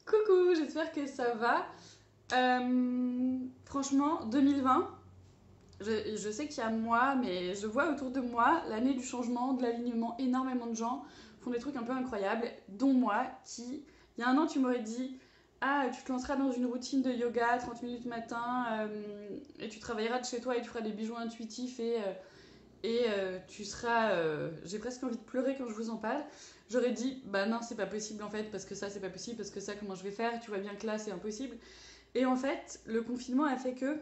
Coucou, j'espère que ça va. Franchement, 2020, je sais qu'il y a moi, mais je vois autour de moi l'année du changement, de l'alignement. Énormément de gens font des trucs un peu incroyables, dont moi, qui, il y a un an, tu m'aurais dit: Ah, tu te lanceras dans une routine de yoga, 30 minutes matin, et tu travailleras de chez toi et tu feras des bijoux intuitifs et tu seras. J'ai presque envie de pleurer quand je vous en parle. J'aurais dit: Bah non, c'est pas possible en fait, parce que ça, c'est pas possible, parce que ça, comment je vais faire? Tu vois bien que là, c'est impossible. Et en fait, le confinement a fait que,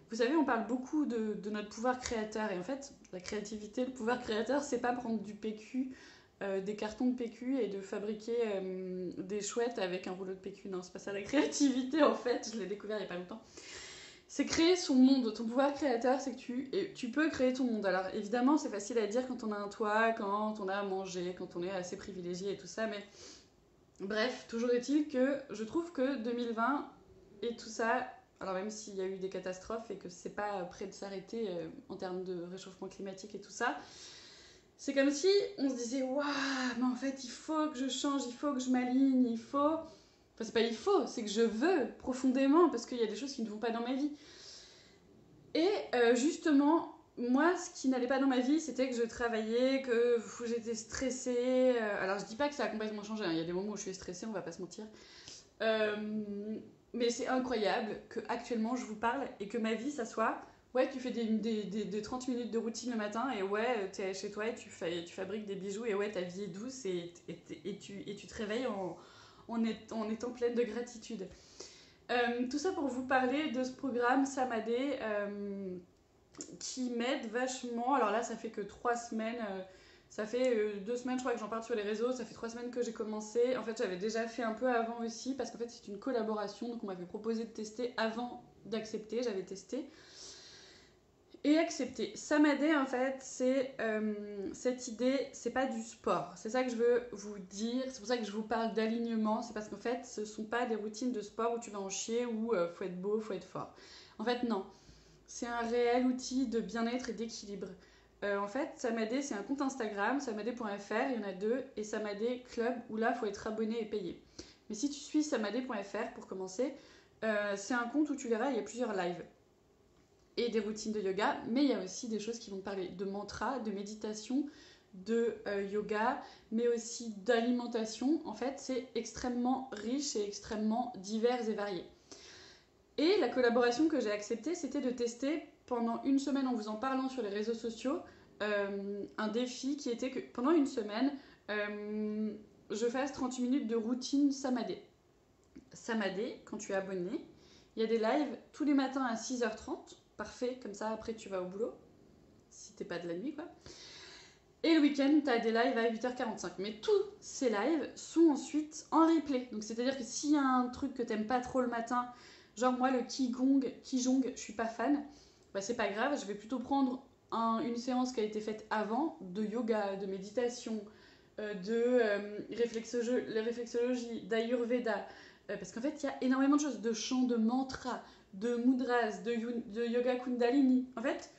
vous savez, on parle beaucoup de notre pouvoir créateur. Et en fait, la créativité, le pouvoir créateur, c'est pas prendre du PQ, des cartons de PQ et de fabriquer des chouettes avec un rouleau de PQ. Non, c'est pas ça la créativité en fait. Je l'ai découvert il y a pas longtemps. C'est créer son monde. Ton pouvoir créateur, c'est que tu peux créer ton monde. Alors évidemment, c'est facile à dire quand on a un toit, quand on a à manger, quand on est assez privilégié et tout ça. Mais bref, toujours est-il que je trouve que 2020 et tout ça, alors même s'il y a eu des catastrophes et que c'est pas près de s'arrêter en termes de réchauffement climatique et tout ça, c'est comme si on se disait: waouh, mais en fait il faut que je change, il faut que je m'aligne, il faut. Enfin, c'est pas il faut, c'est que je veux profondément parce qu'il y a des choses qui ne vont pas dans ma vie. Et justement, moi, ce qui n'allait pas dans ma vie, c'était que je travaillais, que j'étais stressée. Alors, je dis pas que ça a complètement changé, hein. Il y a des moments où je suis stressée, on va pas se mentir. Euh, mais c'est incroyable que actuellement je vous parle et que ma vie, ça soit: ouais, tu fais des 30 minutes de routine le matin, et ouais, tu es chez toi et tu fabriques des bijoux, et ouais, ta vie est douce, et tu te réveilles en étant pleine de gratitude. Tout ça pour vous parler de ce programme Samadé, qui m'aide vachement. Alors là, ça fait que 3 semaines. Ça fait 2 semaines, je crois, que j'en parle sur les réseaux. Ça fait 3 semaines que j'ai commencé. En fait, j'avais déjà fait un peu avant aussi, parce qu'en fait, c'est une collaboration. Donc, on m'avait proposé de tester avant d'accepter. J'avais testé et accepté. Samadé, en fait, c'est cette idée. C'est pas du sport. C'est ça que je veux vous dire. C'est pour ça que je vous parle d'alignement. C'est parce qu'en fait, ce sont pas des routines de sport où tu vas en chier, où faut être beau, faut être fort. En fait, non. C'est un réel outil de bien-être et d'équilibre. En fait, Samadé, c'est un compte Instagram, samadé.fr, il y en a deux, et Samadé Club, où là, il faut être abonné et payé. Mais si tu suis samadé.fr pour commencer, c'est un compte où tu verras, il y a plusieurs lives et des routines de yoga, mais il y a aussi des choses qui vont te parler de mantra, de méditation, de yoga, mais aussi d'alimentation. En fait, c'est extrêmement riche et extrêmement divers et varié. Et la collaboration que j'ai acceptée, c'était de tester pendant une semaine, en vous en parlant sur les réseaux sociaux, un défi qui était que pendant une semaine, je fasse 30 minutes de routine Samadé. Samadé, quand tu es abonné, il y a des lives tous les matins à 6h30. Parfait, comme ça après tu vas au boulot, si t'es pas de la nuit quoi. Et le week-end, tu as des lives à 8h45. Mais tous ces lives sont ensuite en replay. Donc c'est-à-dire que s'il y a un truc que t'aimes pas trop le matin, genre moi le Qigong, je suis pas fan, bah c'est pas grave, je vais plutôt prendre une séance qui a été faite avant, de yoga, de méditation, de réflexologie, d'ayurveda, parce qu'en fait il y a énormément de choses, de chants, de mantras, de mudras, de yoga kundalini. En fait,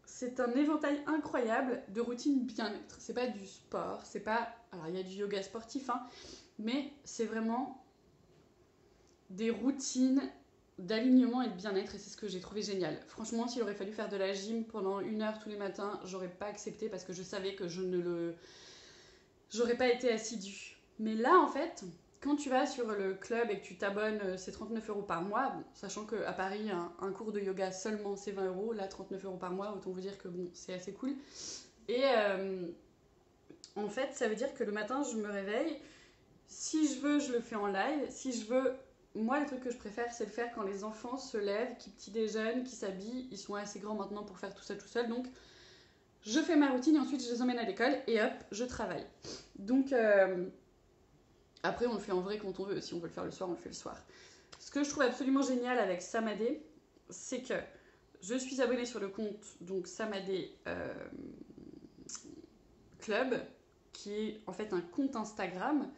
c'est un éventail incroyable de routines bien-être. C'est pas du sport, c'est pas. Alors il y a du yoga sportif, hein, mais c'est vraiment des routines d'alignement et de bien-être, et c'est ce que j'ai trouvé génial. Franchement, s'il aurait fallu faire de la gym pendant 1 heure tous les matins, j'aurais pas accepté parce que je savais que je ne le. J'aurais pas été assidue. Mais là, en fait, quand tu vas sur le club et que tu t'abonnes, c'est 39 € par mois, bon, sachant qu'à Paris, un cours de yoga seulement c'est 20 €, là 39 € par mois, autant vous dire que bon, c'est assez cool. Et en fait, ça veut dire que le matin, je me réveille. Si je veux, je le fais en live. Si je veux, moi, le truc que je préfère, c'est le faire quand les enfants se lèvent, qui petit déjeunent, qui s'habillent. Ils sont assez grands maintenant pour faire tout ça tout seul. Donc, je fais ma routine et ensuite, je les emmène à l'école et hop, je travaille. Donc, après, on le fait en vrai quand on veut. Si on veut le faire le soir, on le fait le soir. Ce que je trouve absolument génial avec Samadé, c'est que je suis abonnée sur le compte donc Samadé Club, qui est en fait un compte Instagram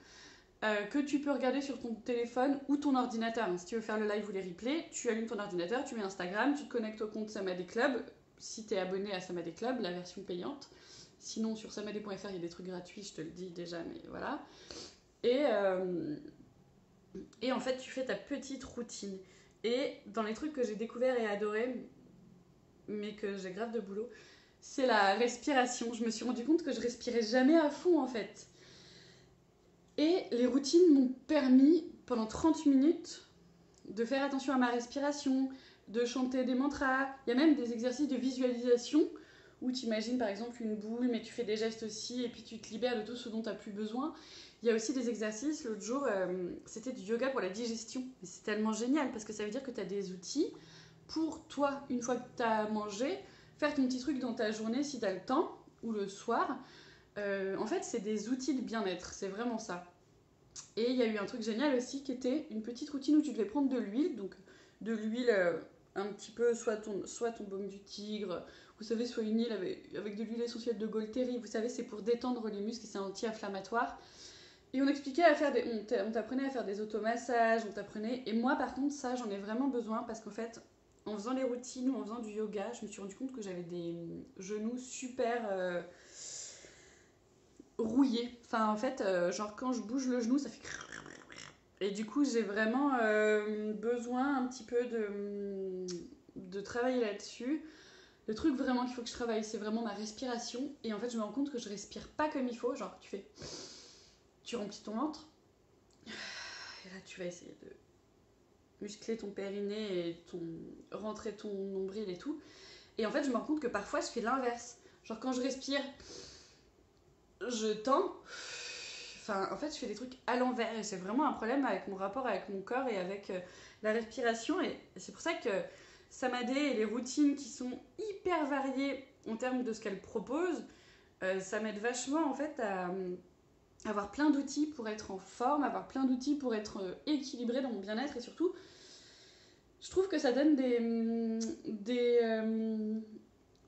que tu peux regarder sur ton téléphone ou ton ordinateur. Si tu veux faire le live ou les replays, tu allumes ton ordinateur, tu mets Instagram, tu te connectes au compte Samadé Club, si tu es abonné à Samadé Club, la version payante. Sinon, sur samadé.fr, il y a des trucs gratuits, je te le dis déjà, mais voilà. Et Et en fait, tu fais ta petite routine. Et dans les trucs que j'ai découvert et adoré, mais que j'ai grave de boulot, c'est la respiration. Je me suis rendu compte que je respirais jamais à fond en fait. Et les routines m'ont permis pendant 30 minutes de faire attention à ma respiration, de chanter des mantras. Il y a même des exercices de visualisation où tu imagines par exemple une boule, mais tu fais des gestes aussi, et puis tu te libères de tout ce dont tu n'as plus besoin. Il y a aussi des exercices, l'autre jour, c'était du yoga pour la digestion. Et c'est tellement génial parce que ça veut dire que tu as des outils pour toi, une fois que tu as mangé, faire ton petit truc dans ta journée si tu as le temps, ou le soir. En fait, c'est des outils de bien-être, c'est vraiment ça. Et il y a eu un truc génial aussi qui était une petite routine où tu devais prendre de l'huile, donc de l'huile un petit peu, soit ton baume du tigre, vous savez, soit une huile avec de l'huile essentielle de Golteri, vous savez, c'est pour détendre les muscles et c'est anti-inflammatoire. Et on expliquait à faire on t'apprenait à faire des automassages, on t'apprenait. Et moi, par contre, ça, j'en ai vraiment besoin parce qu'en fait, en faisant les routines ou en faisant du yoga, je me suis rendu compte que j'avais des genoux super rouillés. Enfin, en fait, genre quand je bouge le genou, ça fait. Et du coup, j'ai vraiment besoin un petit peu de travailler là-dessus. Le truc vraiment qu'il faut que je travaille, c'est vraiment ma respiration. Et en fait, je me rends compte que je respire pas comme il faut. Genre, tu remplis ton ventre. Et là, tu vas essayer de muscler ton périnée et rentrer ton nombril et tout. Et en fait, je me rends compte que parfois, je fais l'inverse. Genre, quand je respire, je tends. Enfin, en fait, je fais des trucs à l'envers. Et c'est vraiment un problème avec mon rapport avec mon corps et avec la respiration. Et c'est pour ça que Samadé et les routines qui sont hyper variées en termes de ce qu'elles proposent, ça m'aide vachement en fait à avoir plein d'outils pour être en forme, avoir plein d'outils pour être équilibré dans mon bien-être et surtout, je trouve que ça donne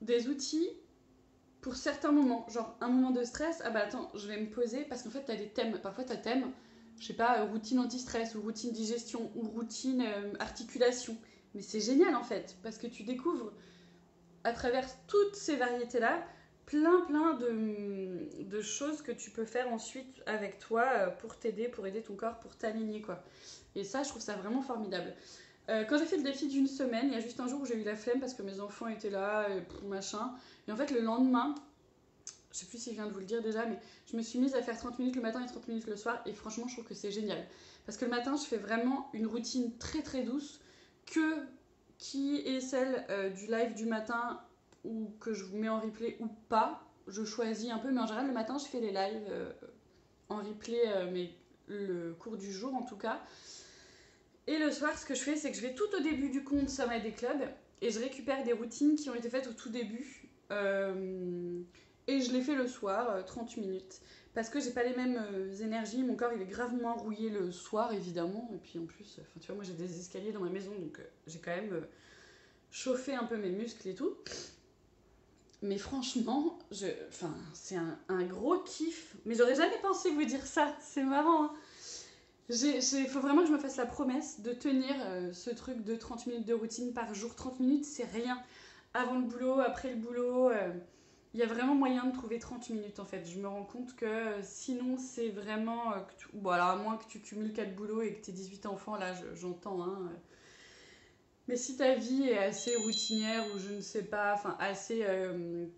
des outils pour certains moments. Genre un moment de stress, ah bah attends, je vais me poser parce qu'en fait t'as des thèmes. Parfois t'as thème, je sais pas, routine anti-stress ou routine digestion ou routine articulation. Mais c'est génial en fait parce que tu découvres à travers toutes ces variétés-là plein de choses que tu peux faire ensuite avec toi pour t'aider, pour aider ton corps, pour t'aligner quoi. Et ça, je trouve ça vraiment formidable. Quand j'ai fait le défi d'une semaine, il y a juste un jour où j'ai eu la flemme parce que mes enfants étaient là, et machin. Et en fait, le lendemain, je sais plus si je viens de vous le dire déjà, mais je me suis mise à faire 30 minutes le matin et 30 minutes le soir. Et franchement, je trouve que c'est génial. Parce que le matin, je fais vraiment une routine très très douce qui est celle du live du matin ou que je vous mets en replay ou pas. Je choisis un peu, mais en général, le matin, je fais les lives en replay, mais le cours du jour en tout cas. Et le soir, ce que je fais, c'est que je vais tout au début du compte Samadé Club et je récupère des routines qui ont été faites au tout début. Et je les fais le soir, 30 minutes. Parce que j'ai pas les mêmes énergies, mon corps il est gravement rouillé le soir évidemment. Et puis en plus, tu vois, moi j'ai des escaliers dans ma maison donc j'ai quand même chauffé un peu mes muscles et tout. Mais franchement, c'est un gros kiff. Mais j'aurais jamais pensé vous dire ça, c'est marrant. Hein. Il faut vraiment que je me fasse la promesse de tenir ce truc de 30 minutes de routine par jour. 30 minutes, c'est rien. Avant le boulot, après le boulot, il y a vraiment moyen de trouver 30 minutes en fait. Je me rends compte que sinon, c'est vraiment. Bon, alors à moins que tu cumules 4 boulots et que tu aies 18 enfants, là j'entends. Hein, mais si ta vie est assez routinière ou je ne sais pas, enfin assez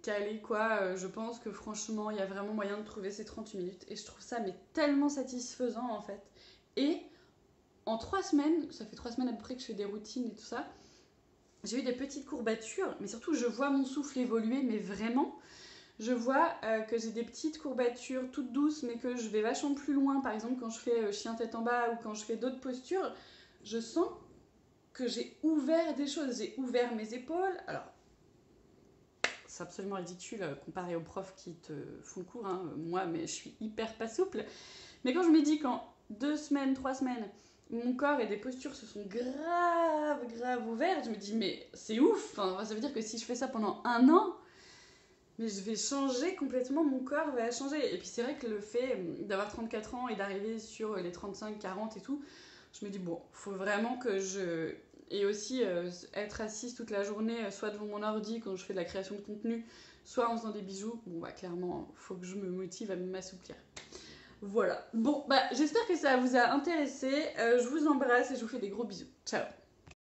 calée quoi, je pense que franchement, il y a vraiment moyen de trouver ces 30 minutes. Et je trouve ça mais tellement satisfaisant en fait. Et en 3 semaines, ça fait 3 semaines à peu près que je fais des routines et tout ça, j'ai eu des petites courbatures, mais surtout je vois mon souffle évoluer, mais vraiment, je vois que j'ai des petites courbatures toutes douces, mais que je vais vachement plus loin. Par exemple, quand je fais chien tête en bas ou quand je fais d'autres postures, je sens que j'ai ouvert des choses, j'ai ouvert mes épaules. Alors, c'est absolument ridicule comparé aux profs qui te font le cours, hein. Moi, mais je suis hyper pas souple. Mais quand je me dis qu'en 2 semaines, 3 semaines, mon corps et des postures se sont grave ouvertes, je me dis mais c'est ouf, enfin, ça veut dire que si je fais ça pendant 1 an, mais je vais changer complètement, mon corps va changer. Et puis c'est vrai que le fait d'avoir 34 ans et d'arriver sur les 35, 40 et tout, je me dis bon, faut vraiment que je... Et aussi être assise toute la journée, soit devant mon ordi quand je fais de la création de contenu, soit en faisant des bijoux, bon bah clairement, faut que je me motive à m'assouplir. Voilà. Bon, bah j'espère que ça vous a intéressé. Je vous embrasse et je vous fais des gros bisous. Ciao.